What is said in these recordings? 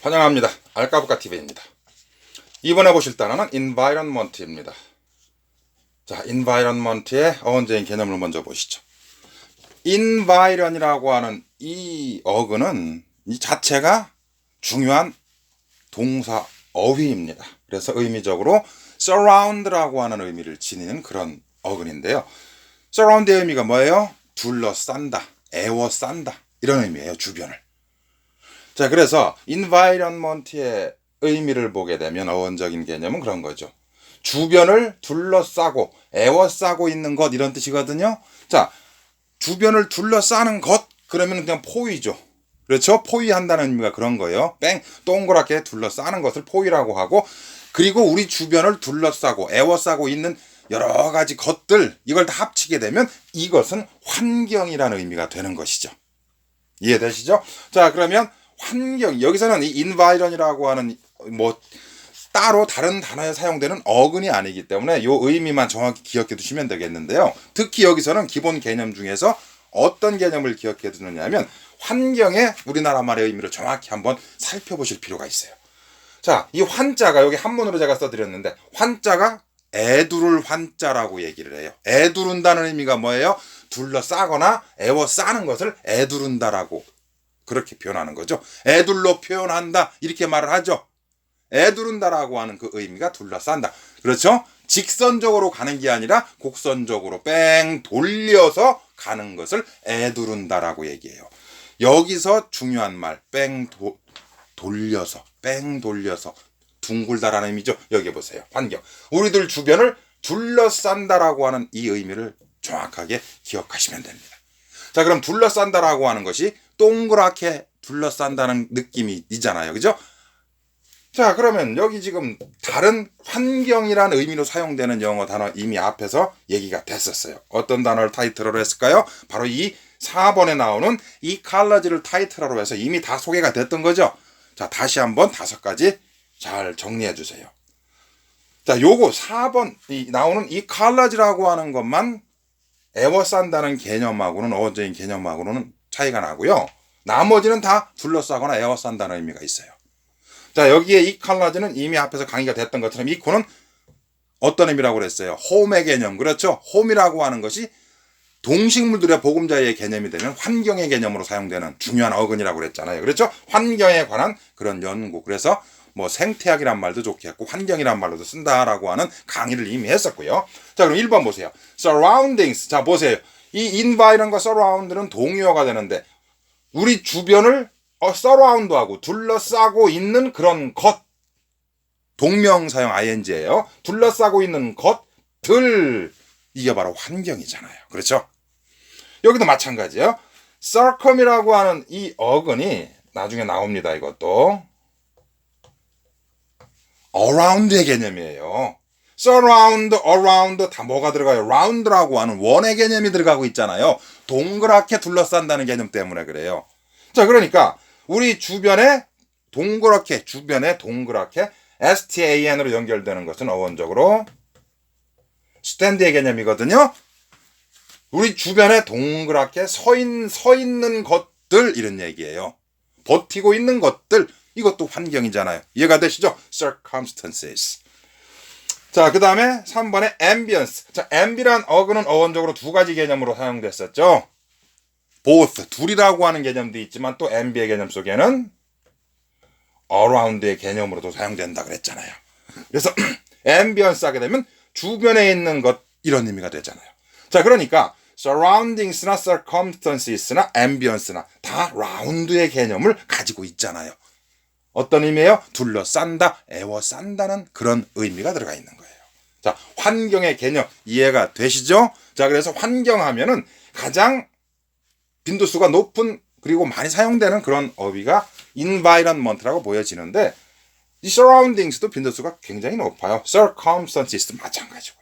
환영합니다. 알까부까 TV입니다. 이번에 보실 단어는 environment입니다. 자, environment의 어원적인 개념을 먼저 보시죠. environ이라고 하는 이 어근은 이 자체가 중요한 동사 어휘입니다. 그래서 의미적으로 surround라고 하는 의미를 지니는 그런 어근인데요. surround의 의미가 뭐예요? 둘러싼다, 에워싼다 이런 의미예요. 주변을. 자, 그래서 environment의 의미를 보게 되면 어원적인 개념은 그런 거죠. 주변을 둘러싸고 에워싸고 있는 것 이런 뜻이거든요. 자, 주변을 둘러싸는 것 그러면 그냥 포위죠. 그렇죠? 포위한다는 의미가 그런 거예요. 동그랗게 둘러싸는 것을 포위라고 하고, 그리고 우리 주변을 둘러싸고 에워싸고 있는 여러 가지 것들 이걸 다 합치게 되면 이것은 환경이라는 의미가 되는 것이죠. 이해되시죠? 자, 그러면 환경, 여기서는 이 environ이라고 하는 따로 다른 단어에 사용되는 어근이 아니기 때문에 이 의미만 정확히 기억해 두시면 되겠는데요. 특히 여기서는 기본 개념 중에서 어떤 개념을 기억해 두느냐 하면 환경의 우리나라 말의 의미를 정확히 한번 살펴보실 필요가 있어요. 자, 이 환자가 여기 한문으로 제가 써드렸는데 환자가 애두를 환자라고 얘기를 해요. 애두른다는 의미가 뭐예요? 둘러싸거나 에워싸는 것을 애두른다라고 그렇게 표현하는 거죠. 애둘러 표현한다 이렇게 말을 하죠. 애두른다라고 하는 그 의미가 둘러싼다. 그렇죠? 직선적으로 가는 게 아니라 곡선적으로 돌려서 가는 것을 애두른다라고 얘기해요. 여기서 중요한 말 돌려서 둥글다라는 의미죠. 여기 보세요. 환경. 우리들 주변을 둘러싼다라고 하는 이 의미를 정확하게 기억하시면 됩니다. 자, 그럼 둘러싼다라고 하는 것이 동그랗게 둘러싼다는 느낌이 있잖아요. 그죠? 자, 그러면 여기 지금 다른 환경이라는 의미로 사용되는 영어 단어 이미 앞에서 얘기가 됐었어요. 어떤 단어를 타이틀로 했을까요? 바로 이 4번에 나오는 ecology를 타이틀로 해서 이미 다 소개가 됐던 거죠. 자, 다시 한번 5가지 잘 정리해 주세요. 자, 요거 4번 나오는 ecology라고 하는 것만 에워싼다는 개념하고는 어원적인 개념하고는 차이가 나고요. 나머지는 다 둘러싸거나 에워싼다는 의미가 있어요. 자, 여기에 ecology는 이미 앞에서 강의가 됐던 것처럼 eco는 어떤 의미라고 그랬어요? 홈의 개념. 그렇죠? 홈이라고 하는 것이 동식물들의 보금자리의 개념이 되면 환경의 개념으로 사용되는 중요한 어근이라고 그랬잖아요. 그렇죠? 환경에 관한 그런 연구. 그래서 생태학이란 말도 좋겠고 환경이란 말로도 쓴다라고 하는 강의를 이미 했었고요. 자, 그럼 1번 보세요. surroundings. 자, 보세요. 이 environ과 surround는 동의어가 되는데 우리 주변을 surround하고 둘러싸고 있는 그런 것. 동명사용 ing예요. 둘러싸고 있는 것들. 이게 바로 환경이잖아요. 그렇죠? 여기도 마찬가지예요. circum이라고 하는 이 어근이 나중에 나옵니다. 이것도. around의 개념이에요. surround, around 다 뭐가 들어가요? round라고 하는 원의 개념이 들어가고 있잖아요. 동그랗게 둘러싼다는 개념 때문에 그래요. 자, 그러니까 우리 주변에 동그랗게 STAN으로 연결되는 것은 어원적으로 스탠드의 개념이거든요. 우리 주변에 동그랗게 서 있는 것들 이런 얘기예요. 버티고 있는 것들 이것도 환경이잖아요. 이해가 되시죠? circumstances. 자, 그 다음에 3번에 ambience. 자, ambi란 어근은 어원적으로 2가지 개념으로 사용됐었죠. both, 둘이라고 하는 개념도 있지만 또 ambi의 개념 속에는 around의 개념으로도 사용된다 그랬잖아요. 그래서 ambience 하게 되면 주변에 있는 것 이런 의미가 되잖아요. 자, 그러니까 surroundings나 circumstances나 ambience나 다 round의 개념을 가지고 있잖아요. 어떤 의미예요? 둘러싼다, 에워싼다는 그런 의미가 들어가 있는 거예요. 자, 환경의 개념 이해가 되시죠? 자, 그래서 환경하면은 가장 빈도수가 높은 그리고 많이 사용되는 그런 어휘가 environment라고 보여지는데 이 surroundings도 빈도수가 굉장히 높아요. circumstances도 마찬가지고요.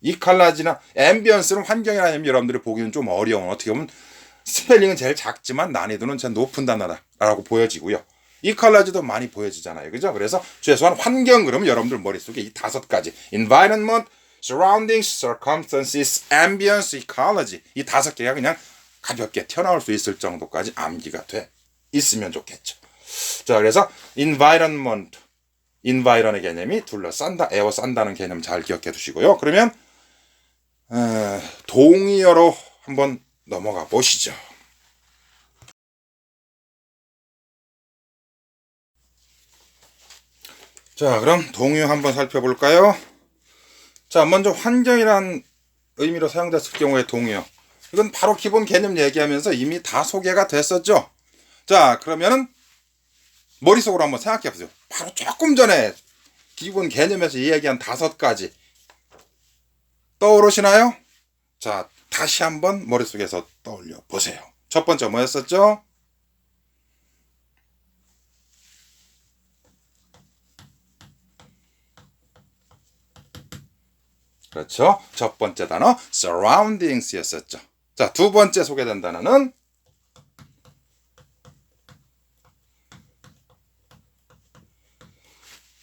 ecology나 ambience는 환경이라는 여러분들이 보기는 좀 어려운 어떻게 보면 스펠링은 제일 작지만 난이도는 제일 높은 단어라고 보여지고요. ecology도 많이 보여지잖아요. 그죠? 그래서 최소한 환경 그러면 여러분들 머릿속에 이 5가지 environment, surroundings, circumstances, ambience, ecology 이 5개가 그냥 가볍게 튀어나올 수 있을 정도까지 암기가 돼 있으면 좋겠죠. 자, 그래서 environment, environ의 개념이 둘러싼다, 에워싼다는 개념 잘 기억해 두시고요. 그러면 동의어로 한번 넘어가 보시죠. 자, 그럼 동의어 한번 살펴볼까요? 자, 먼저 환경이란 의미로 사용됐을 경우의 동의어. 이건 바로 기본 개념 얘기하면서 이미 다 소개가 됐었죠. 자, 그러면은 머릿속으로 한번 생각해 보세요. 바로 조금 전에 기본 개념에서 이야기한 5가지 떠오르시나요? 자, 다시 한번 머릿속에서 떠올려 보세요. 첫 번째 뭐였었죠? 그렇죠. 첫 번째 단어 surroundings였었죠. 자, 두 번째 소개된 단어는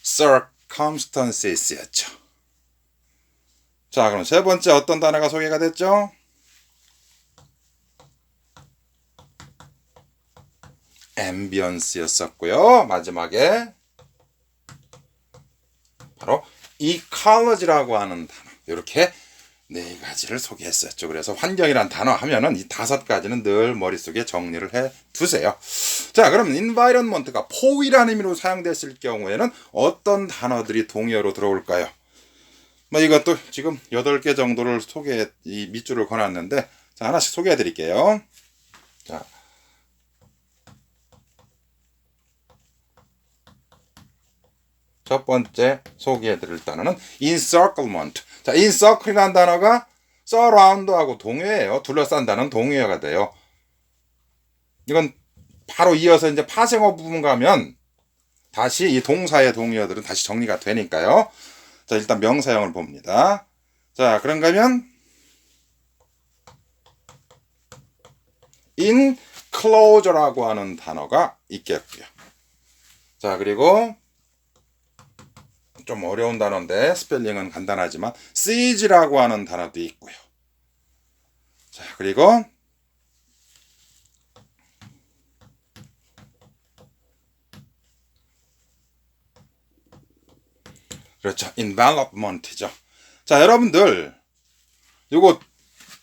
circumstances였죠. 자, 그럼 세 번째 어떤 단어가 소개가 됐죠? ambience였었고요. 마지막에 바로 ecology라고 하는 단어. 이렇게 4가지를 소개했었죠. 그래서 환경이란 단어 하면은 이 5가지는 늘 머릿속에 정리를 해 두세요. 자, 그럼 environment가 포위라는 의미로 사용됐을 경우에는 어떤 단어들이 동의어로 들어올까요? 뭐 이것도 지금 8개 정도를 이 밑줄을 그어놨는데, 자, 하나씩 소개해 드릴게요. 자, 첫 번째 소개해 드릴 단어는 encirclement. 자, encircle이라는 단어가 surround하고 동의어예요. 둘러싼다는 동의어가 돼요. 이건 바로 이어서 이제 파생어 부분 가면 다시 이 동사의 동의어들은 다시 정리가 되니까요. 자, 일단 명사형을 봅니다. 자, 그런가 하면 enclosure라고 하는 단어가 있겠고요. 자, 그리고 좀 어려운 단어인데 스펠링은 간단하지만 siege라고 하는 단어도 있고요. 자, 그리고 그렇죠. envelopment죠. 자, 여러분들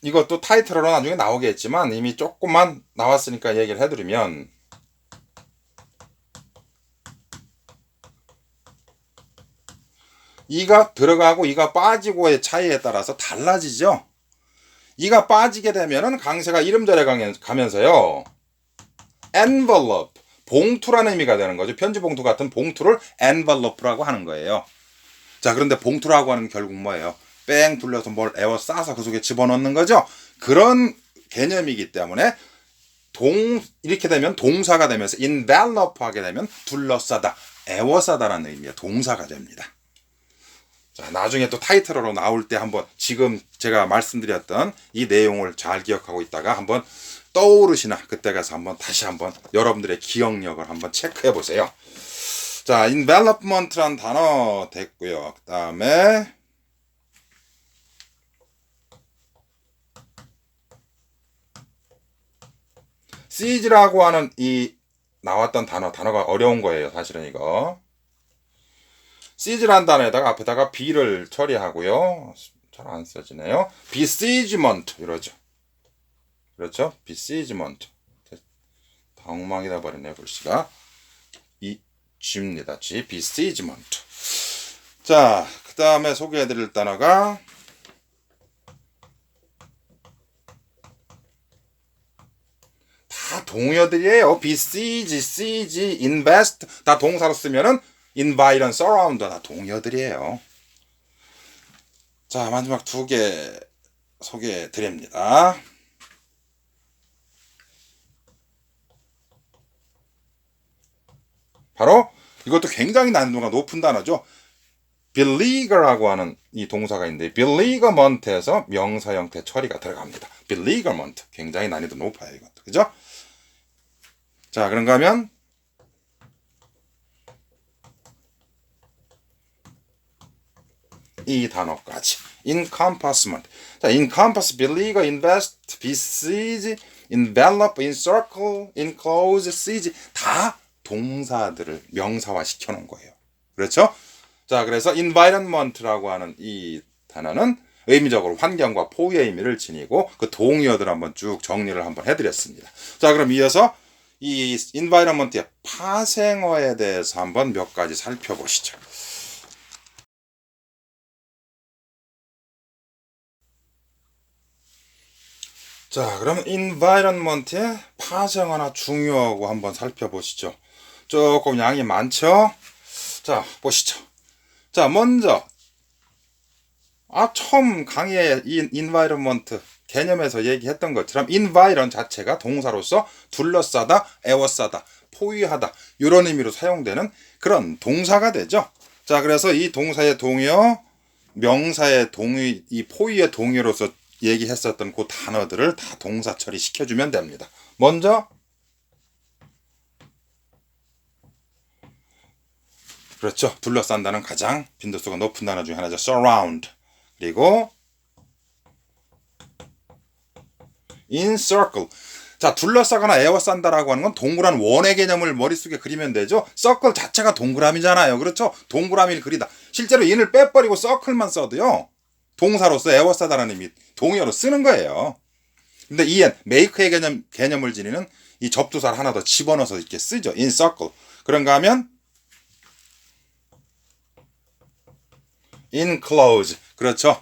이것도 타이틀로 나중에 나오겠지만 이미 조금만 나왔으니까 얘기를 해드리면, 이가 들어가고 이가 빠지고의 차이에 따라서 달라지죠. 이가 빠지게 되면은 강세가 이름절에 가면서요, envelope, 봉투라는 의미가 되는 거죠. 편지봉투 같은 봉투를 envelope라고 하는 거예요. 자, 그런데 봉투라고 하는 결국 뭐예요? 뺑 둘러서 뭘 에워 싸서 그 속에 집어넣는 거죠. 그런 개념이기 때문에 이렇게 되면 동사가 되면서 envelope 하게 되면 둘러싸다, 에워싸다라는 의미의 동사가 됩니다. 자, 나중에 또 타이틀로 나올 때 한번 지금 제가 말씀드렸던 이 내용을 잘 기억하고 있다가 한번 떠오르시나 그때 가서 한번 다시 한번 여러분들의 기억력을 한번 체크해 보세요. 자, envelopment란 단어 됐고요. 그 다음에 siege라고 하는 이 나왔던 단어가 어려운 거예요. 사실은 이거 siege란 단어에다가 앞에다가 be를 처리하고요. 잘 안 써지네요. besiegement 이러죠. 그렇죠? besiegement. 다 엉망이 돼 버리네요. 글씨가 이 G입니다. G, besiegement. 자, 그 다음에 소개해드릴 단어가 다 동의어들이에요. besiege, siege, invest 다 동사로 쓰면은 environ, surround 다 동의어들이에요. 자, 마지막 2개 소개해드립니다. 바로 이것도 굉장히 난이도가 높은 단어죠. beleaguer라고 하는 이 동사가 있는데 beleaguerment에서 명사 형태 처리가 들어갑니다. beleaguerment 굉장히 난이도 높아요. 이것도 그죠? 자, 그런가 하면 이 단어까지 encompassment. 자, encompass, beleaguer, invest, besiege, envelop, encircle, enclose, siege 다 동사들을 명사화 시켜놓은 거예요. 그렇죠? 자, 그래서 environment라고 하는 이 단어는 의미적으로 환경과 포유의 의미를 지니고 그 동의어들 한번 쭉 정리를 한번 해드렸습니다. 자, 그럼 이어서 이 environment의 파생어에 대해서 한번 몇 가지 살펴보시죠. 자, 그럼 environment의 파생어나 중요하고 한번 살펴보시죠. 조금 양이 많죠? 자, 보시죠. 자, 먼저 처음 강의에 이 environment 개념에서 얘기했던 것처럼 environ 자체가 동사로서 둘러싸다, 에워싸다, 포위하다 이런 의미로 사용되는 그런 동사가 되죠. 자, 그래서 이 동사의 동의어, 명사의 동의, 이 포위의 동의어로서 얘기했었던 그 단어들을 다 동사 처리시켜주면 됩니다. 먼저 그렇죠. 둘러싼다는 가장 빈도수가 높은 단어 중에 하나죠. surround. 그리고 encircle. 자, 둘러싸거나 에워싼다라고 하는 건 동그란 원의 개념을 머릿속에 그리면 되죠. circle 자체가 동그라미잖아요. 그렇죠? 동그라미를 그리다. 실제로 in을 빼버리고 circle만 써도요. 동사로서 에워싸다라는 의미, 동의어로 쓰는 거예요. 근데 en, make의 개념을 지니는 이 접두사를 하나 더 집어넣어서 이렇게 쓰죠. encircle. 그런가 하면 enclose. 그렇죠.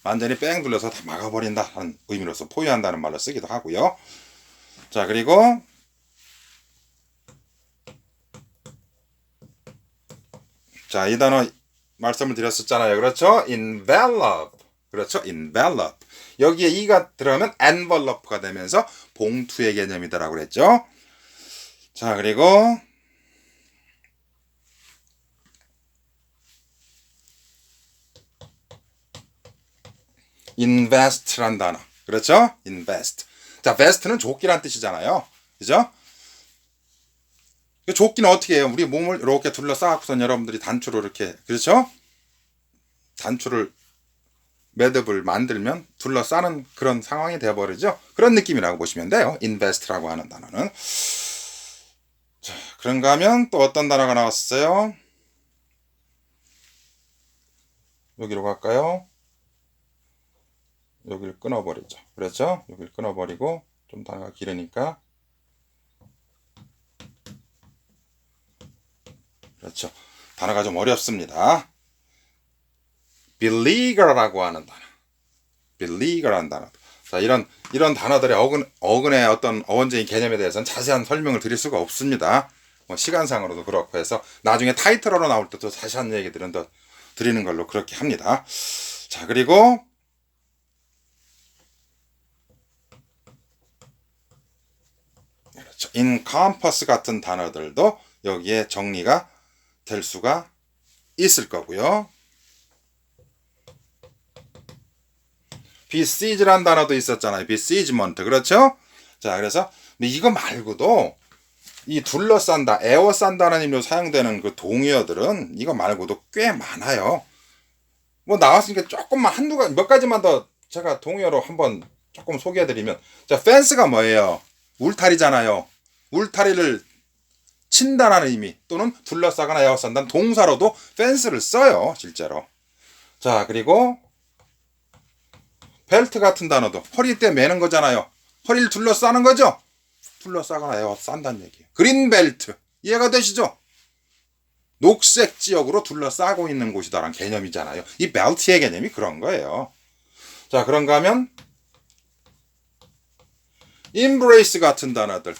완전히 뺑 둘러서 다 막아버린다 하는 의미로서 포위한다는 말로 쓰기도 하고요. 자, 그리고 자, 이 단어 말씀을 드렸었잖아요. 그렇죠? envelop. 그렇죠? envelop. 여기에 e가 들어가면 envelope가 되면서 봉투의 개념이다라고 그랬죠. 자, 그리고 invest란 단어. 그렇죠? invest. 자, vest는 조끼란 뜻이잖아요. 그죠? 조끼는 어떻게 해요? 우리 몸을 이렇게 둘러싸고선 여러분들이 단추로 이렇게, 그렇죠? 단추를, 매듭을 만들면 둘러싸는 그런 상황이 되어버리죠? 그런 느낌이라고 보시면 돼요. invest라고 하는 단어는. 자, 그런가 하면 또 어떤 단어가 나왔어요? 여기로 갈까요? 여기를 끊어버리죠. 그렇죠? 여기를 끊어버리고 좀 단어가 길으니까 그렇죠. 단어가 좀 어렵습니다. beleaguer라고 하는 단어. beleaguer라는 단어. 자, 이런 단어들의 어근의 어떤 어원적인 개념에 대해서는 자세한 설명을 드릴 수가 없습니다. 뭐 시간상으로도 그렇고 해서 나중에 타이틀어로 나올 때도 자세한 얘기들은 더 드리는 걸로 그렇게 합니다. 자, 그리고 그렇죠. encompass 같은 단어들도 여기에 정리가 될 수가 있을 거고요. besiege란 단어도 있었잖아요. besiegement. 그렇죠? 자, 그래서 이거 말고도 이 둘러싼다, 에워싼다는 의미로 사용되는 그 동의어들은 이거 말고도 꽤 많아요. 뭐 나왔으니까 조금만 몇 가지만 더 제가 동의어로 한번 조금 소개해드리면, 자, fence가 뭐예요? 울타리잖아요. 울타리를 친다라는 의미 또는 둘러싸거나 에워싼다는 동사로도 fence를 써요. 실제로. 자, 그리고 벨트 같은 단어도 허리에 매는 거잖아요. 허리를 둘러싸는 거죠. 둘러싸거나 에워싼다는 얘기예요. 그린벨트 이해가 되시죠? 녹색 지역으로 둘러싸고 있는 곳이다라는 개념이잖아요. 이 벨트의 개념이 그런 거예요. 자, 그런가 하면 embrace 같은 단어들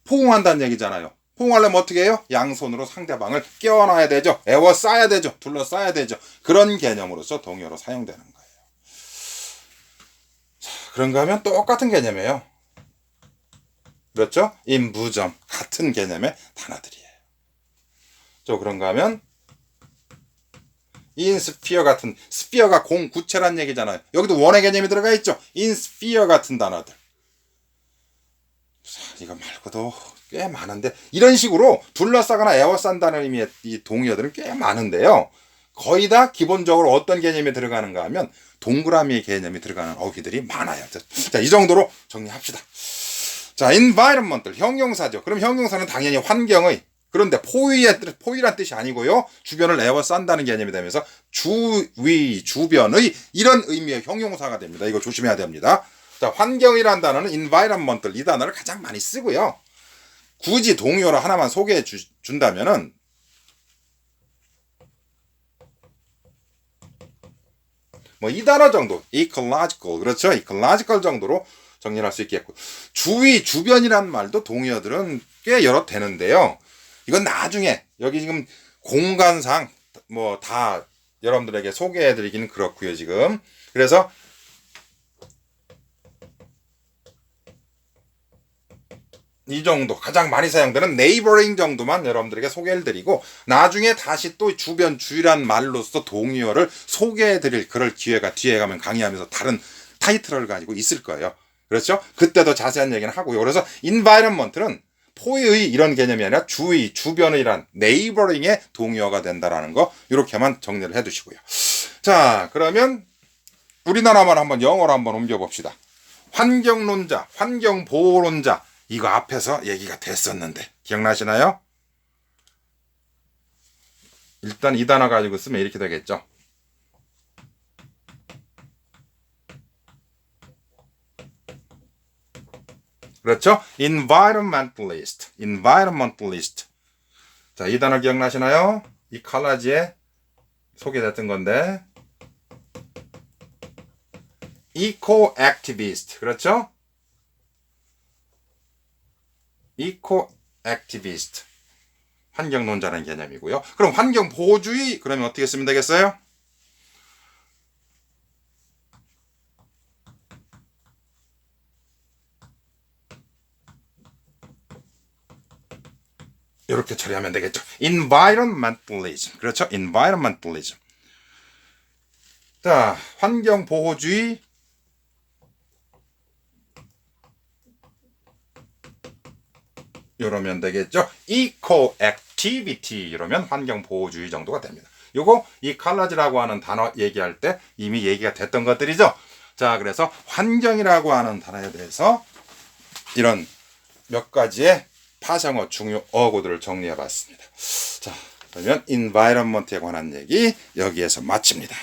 포옹한다는 얘기잖아요. 포옹하려면 어떻게 해요? 양손으로 상대방을 껴안아야 되죠. 에워싸야 되죠. 둘러싸야 되죠. 그런 개념으로서 동의어로 사용되는 거예요. 자, 그런가 하면 똑같은 개념이에요. 그렇죠? 인부점 같은 개념의 단어들이에요. 또 그런가 하면 인스피어 같은, 스피어가 공, 구체란 얘기잖아요. 여기도 원의 개념이 들어가 있죠. 인스피어 같은 단어들. 자, 이거 말고도 꽤 많은데 이런 식으로 둘러싸거나 에워싼다는 의미의 이 동의어들은 꽤 많은데요. 거의 다 기본적으로 어떤 개념이 들어가는가 하면 동그라미의 개념이 들어가는 어휘들이 많아요. 자, 이 정도로 정리합시다. 자, environment, 형용사죠. 그럼 형용사는 당연히 환경의, 그런데 포위란 뜻이 아니고요. 주변을 에워싼다는 개념이 되면서 주위, 주변의 이런 의미의 형용사가 됩니다. 이거 조심해야 됩니다. 자, 환경이란 단어는 environmental, 이 단어를 가장 많이 쓰고요. 굳이 동요로 하나만 소개해 준다면은 뭐 이 단어 정도, ecological, 그렇죠? ecological 정도로 정리할 수 있겠고, 주위, 주변이란 말도 동요들은 꽤 여러 되는데요. 이건 나중에 여기 지금 공간상 뭐 다 여러분들에게 소개해드리기는 그렇고요, 지금. 그래서 이 정도 가장 많이 사용되는 neighboring 정도만 여러분들에게 소개를 드리고, 나중에 다시 또 주변, 주위란 말로서 동의어를 소개해 드릴 그럴 기회가 뒤에 가면 강의하면서 다른 타이틀을 가지고 있을 거예요. 그렇죠? 그때도 자세한 얘기는 하고요. 그래서 environment는 포의 이런 개념이 아니라 주위, 주변이란 neighboring의 동의어가 된다라는 거, 이렇게만 정리를 해 두시고요. 자, 그러면 우리나라만 한번 영어로 한번 옮겨 봅시다. 환경론자, 환경보호론자, 이거 앞에서 얘기가 됐었는데 기억나시나요? 일단 이 단어 가지고 쓰면 이렇게 되겠죠. 그렇죠? environmentalist, environmentalist. 자, 이 단어 기억나시나요? 이 칼라지에 소개됐던 건데, eco-activist, 그렇죠? eco-activist, 환경론자라는 개념이고요. 그럼 환경보호주의, 그러면 어떻게 쓰면 되겠어요? 이렇게 처리하면 되겠죠. environmentalism, 그렇죠? environmentalism. 자, 환경보호주의, 이러면 되겠죠. eco-activity, 이러면 환경보호주의 정도가 됩니다. 요거 이 칼라지라고 하는 단어 얘기할 때 이미 얘기가 됐던 것들이죠. 자, 그래서 환경이라고 하는 단어에 대해서 이런 몇 가지의 파생어 중요 어구들을 정리해 봤습니다. 자, 그러면 environment에 관한 얘기 여기에서 마칩니다.